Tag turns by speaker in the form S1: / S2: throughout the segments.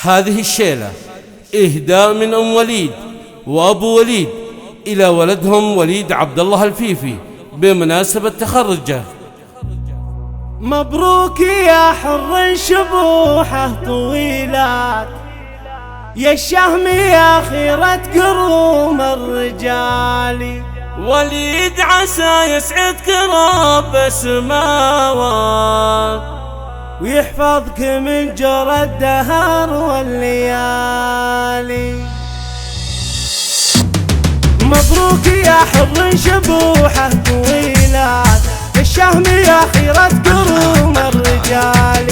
S1: هذه الشيلة إهداء من أم وليد وأبو وليد إلى ولدهم وليد عبد الله الفيفي بمناسبة تخرجه.
S2: مبروك يا حر شبوحه طويلات، يا الشهم يا خيرة قروم الرجال.
S1: وليد عسى يسعدك رب السماوات،
S2: ويحفظك من جرى الدهر والليالي. مبروك يا حر شبوحه طويلات، يا الشهم يا خيرة قروم الرجال.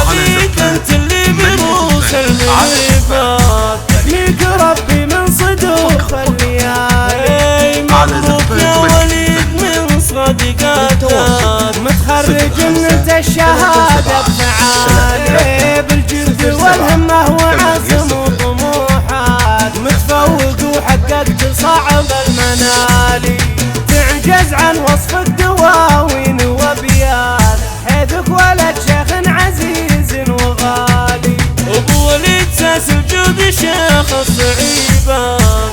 S1: وليد انت اللي بروس المنيفات،
S2: يحميك ربي من صدوق الليالي.
S1: مبروك يا وليد من صديقاتك،
S2: متخرج انت الشهادة بمعالي. بالجد والهمة وعزم وطموحات، متفوق وحققت صعب المنالي. تعجز عن وصف الدواوين وابيات، حيثك ولد شيخ عزيز وغالي.
S1: ابو وليد ساس الجود شيخ الصعيبة،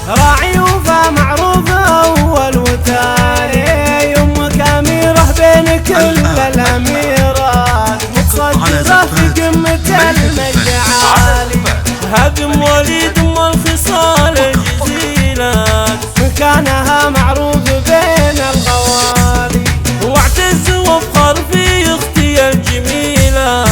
S2: راعي وفا معروف اول وتالي. امك اميره بين كل الاميرات، متصدره في قمه المجد عالي.
S1: هدم وليد ام الخصال الجزيلات،
S2: مكانها معروف بين الغوالي.
S1: واعتز وافخر في اختي الجميلة،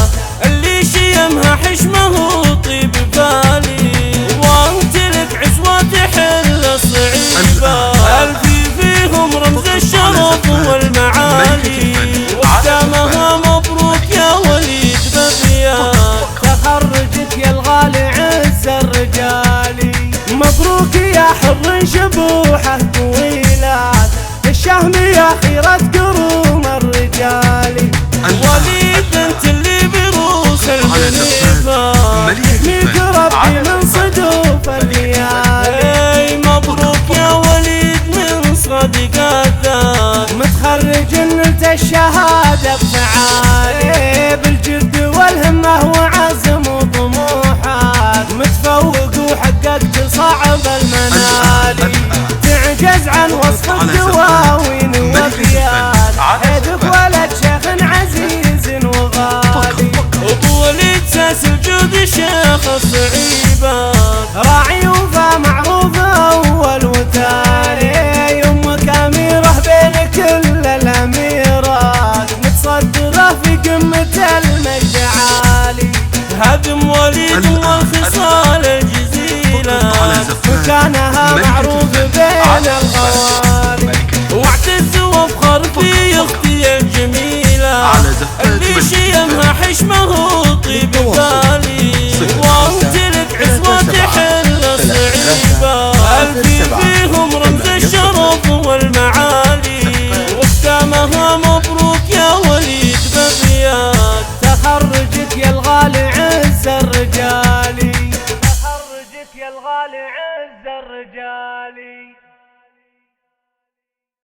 S1: اللي شيمها حشمه وطيب بالي. وانت لك عزوة تحل الصعيبة، الفيفيهم رمز الشرف والمعالي. وقدامها مبروك يا وليد بابيات،
S2: تخرجك يا الغالي عز الرجالي. مبروك يا حر شبوحه طويلات، يا الشهم يا خيرة قروم الرجال.
S1: وليد انت اللي بروس المنيفات،
S2: يحميك ربي من صدوف الليالي.
S1: مبروك يا وليد من صديقاتك،
S2: متخرج انت الشهادة بمعالي. بالجد والهمة وعزم وطموحات، متفوق وحققت صعب المنالي. تعجز عن وصف الدواوين وابيات، حيثك ولد شيخ عزيز وغالي.
S1: ابو وليد ساس الجود شيخ الصعيبات،
S2: راعي وفا معروف اول وتالي. امك اميره بين كل الاميرات، متصدره في قمه المجد عالي.
S1: هدم وليد ام الخصال الجزيلات،
S2: مكانها معروف بين الغوالي.